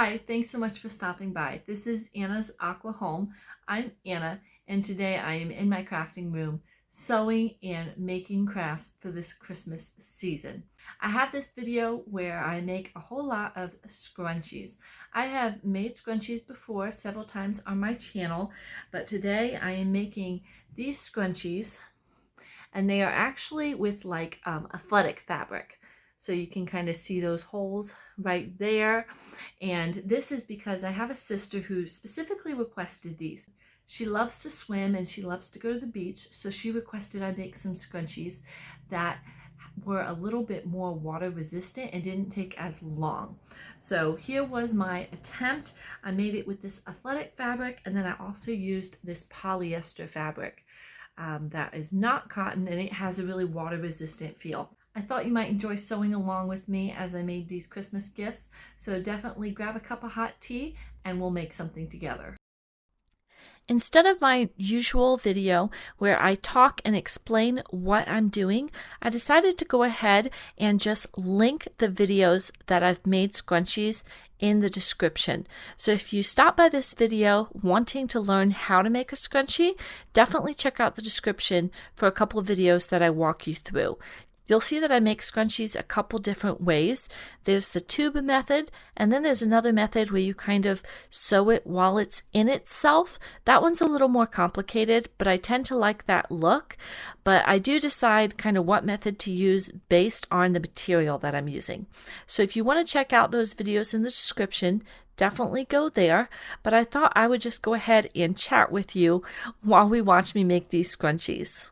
Hi, thanks so much for stopping by. This is Anna's Aqua Home. I'm Anna, and today I am in my crafting room sewing and making crafts for this Christmas season. I have this video where I make a whole lot of scrunchies. I have made scrunchies before several times on my channel, but today I am making these scrunchies, and they are actually with like athletic fabric. So you can kind of see those holes right there. And this is because I have a sister who specifically requested these. She loves to swim and she loves to go to the beach. So she requested I make some scrunchies that were a little bit more water resistant and didn't take as long. So here was my attempt. I made it with this athletic fabric, and then I also used this polyester fabric that is not cotton, and it has a really water resistant feel. I thought you might enjoy sewing along with me as I made these Christmas gifts, so definitely grab a cup of hot tea and we'll make something together. Instead of my usual video where I talk and explain what I'm doing, I decided to go ahead and just link the videos that I've made scrunchies in the description. So if you stop by this video wanting to learn how to make a scrunchie, definitely check out the description for a couple of videos that I walk you through. You'll see that I make scrunchies a couple different ways. There's the tube method, and then there's another method where you kind of sew it while it's in itself. That one's a little more complicated, but I tend to like that look. But I do decide kind of what method to use based on the material that I'm using. So if you want to check out those videos in the description, definitely go there. But I thought I would just go ahead and chat with you while we watch me make these scrunchies.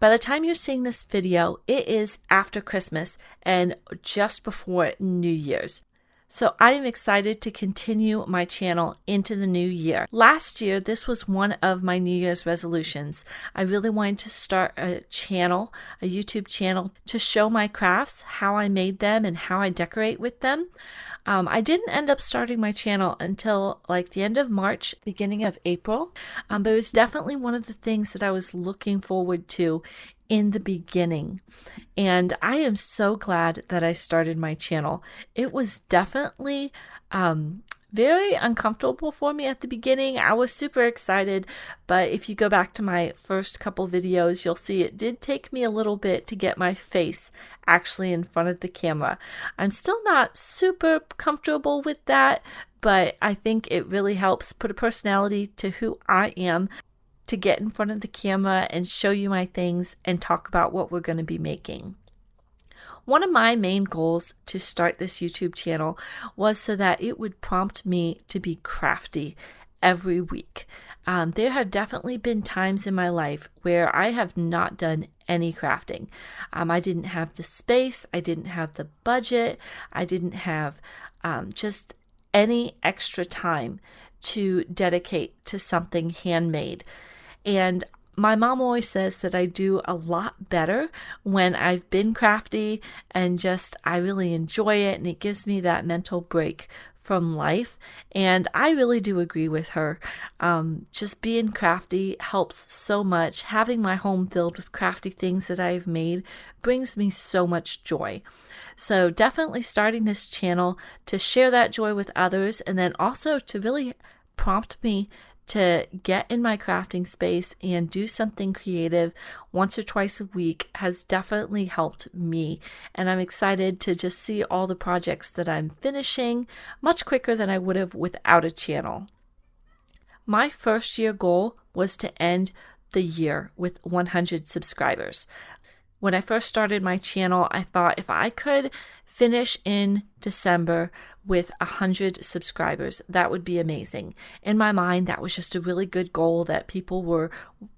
By the time you're seeing this video, it is after Christmas and just before New Year's. So I am excited to continue my channel into the new year. Last year, this was one of my New Year's resolutions. I really wanted to start a channel, a YouTube channel, to show my crafts, how I made them and how I decorate with them. I didn't end up starting my channel until like the end of March, beginning of April, but it was definitely one of the things that I was looking forward to in the beginning. And I am so glad that I started my channel. It was definitely very uncomfortable for me at the beginning. I was super excited, but if you go back to my first couple videos, you'll see it did take me a little bit to get my face actually in front of the camera. I'm still not super comfortable with that, but I think it really helps put a personality to who I am, to get in front of the camera and show you my things and talk about what we're going to be making. One of my main goals to start this YouTube channel was so that it would prompt me to be crafty every week. There have definitely been times in my life where I have not done any crafting. I didn't have the space, I didn't have the budget, I didn't have just any extra time to dedicate to something handmade. And my mom always says that I do a lot better when I've been crafty and just I really enjoy it, and it gives me that mental break from life. And I really do agree with her. Just being crafty helps so much. Having my home filled with crafty things that I've made brings me so much joy. So definitely starting this channel to share that joy with others, and then also to really prompt me to get in my crafting space and do something creative once or twice a week has definitely helped me. And I'm excited to just see all the projects that I'm finishing much quicker than I would have without a channel. My first year goal was to end the year with 100 subscribers. When I first started my channel, I thought if I could finish in December with 100 subscribers, that would be amazing. In my mind, that was just a really good goal that people were,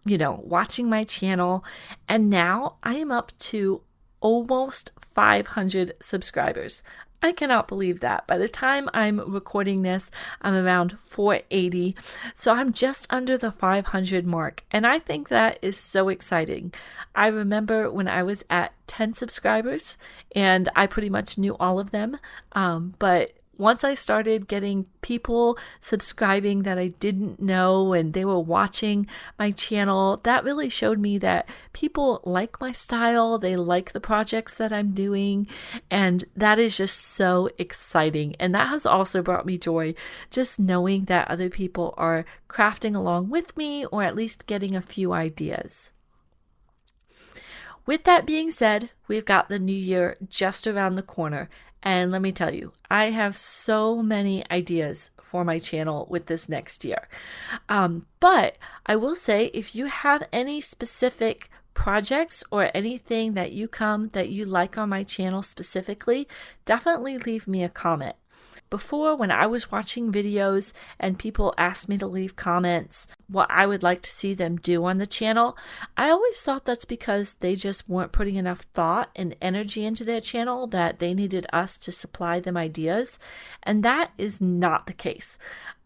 watching my channel. And now I am up to almost 500 subscribers. I cannot believe that. By the time I'm recording this, I'm around 480. So I'm just under the 500 mark. And I think that is so exciting. I remember when I was at 10 subscribers and I pretty much knew all of them. But once I started getting people subscribing that I didn't know and they were watching my channel, that really showed me that people like my style, they like the projects that I'm doing, and that is just so exciting. And that has also brought me joy, just knowing that other people are crafting along with me or at least getting a few ideas. With that being said, we've got the new year just around the corner. And let me tell you, I have so many ideas for my channel with this next year. But I will say, if you have any specific projects or anything that you like on my channel specifically, definitely leave me a comment. Before, when I was watching videos and people asked me to leave comments what I would like to see them do on the channel, I always thought that's because they just weren't putting enough thought and energy into their channel, that they needed us to supply them ideas. And that is not the case.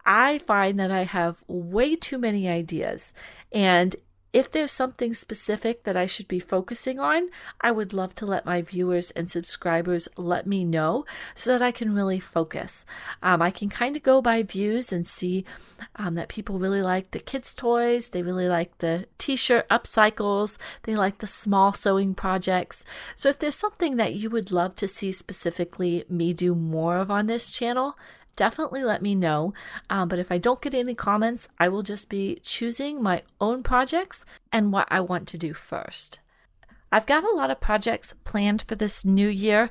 I find that I have way too many ideas, and if there's something specific that I should be focusing on, I would love to let my viewers and subscribers let me know so that I can really focus. I can kind of go by views and see that people really like the kids' toys, they really like the t-shirt upcycles, they like the small sewing projects. So if there's something that you would love to see specifically me do more of on this channel, definitely let me know. But if I don't get any comments, I will just be choosing my own projects and what I want to do first. I've got a lot of projects planned for this new year.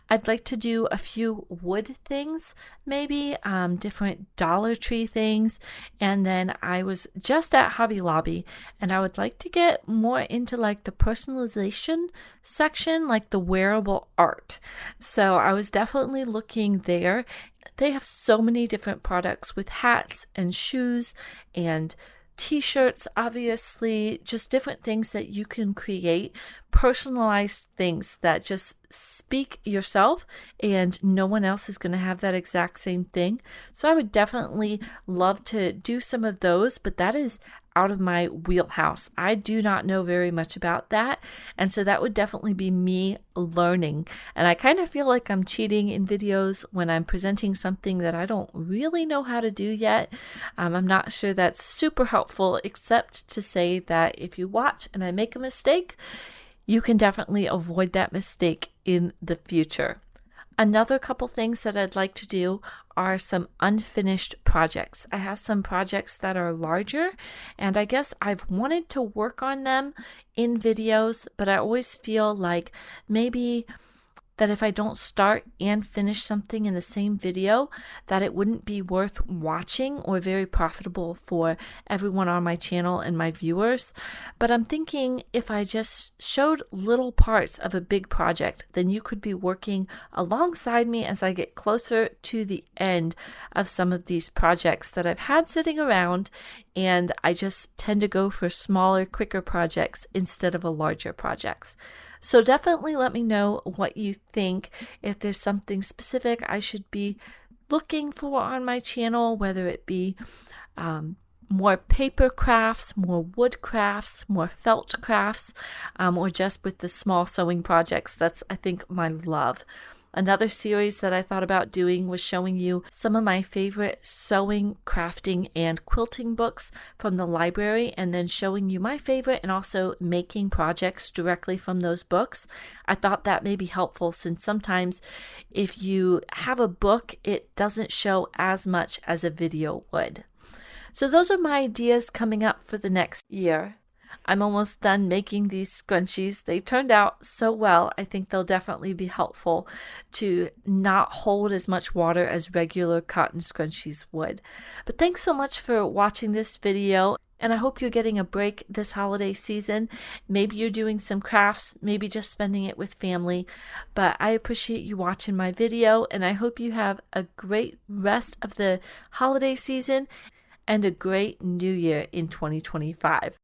I'd like to do a few wood things, maybe different Dollar Tree things. And then I was just at Hobby Lobby, and I would like to get more into like the personalization section, like the wearable art. So I was definitely looking there. They have so many different products with hats and shoes and t-shirts, obviously, just different things that you can create, personalized things that just speak yourself, and no one else is going to have that exact same thing. So I would definitely love to do some of those, but that is out of my wheelhouse. I do not know very much about that, and so that would definitely be me learning. And I kind of feel like I'm cheating in videos when I'm presenting something that I don't really know how to do yet. I'm not sure that's super helpful, except to say that if you watch and I make a mistake, you can definitely avoid that mistake in the future. Another couple things that I'd like to do are some unfinished projects. I have some projects that are larger, and I guess I've wanted to work on them in videos, but I always feel like maybe that if I don't start and finish something in the same video, that it wouldn't be worth watching or very profitable for everyone on my channel and my viewers. But I'm thinking if I just showed little parts of a big project, then you could be working alongside me as I get closer to the end of some of these projects that I've had sitting around, and I just tend to go for smaller, quicker projects instead of larger projects. So definitely let me know what you think, if there's something specific I should be looking for on my channel, whether it be more paper crafts, more wood crafts, more felt crafts, or just with the small sewing projects. That's, I think, my love. Another series that I thought about doing was showing you some of my favorite sewing, crafting, and quilting books from the library, and then showing you my favorite and also making projects directly from those books. I thought that may be helpful, since sometimes if you have a book, it doesn't show as much as a video would. So those are my ideas coming up for the next year. I'm almost done making these scrunchies. They turned out so well. I think they'll definitely be helpful to not hold as much water as regular cotton scrunchies would. But thanks so much for watching this video, and I hope you're getting a break this holiday season. Maybe you're doing some crafts, maybe just spending it with family, but I appreciate you watching my video, and I hope you have a great rest of the holiday season and a great new year in 2025.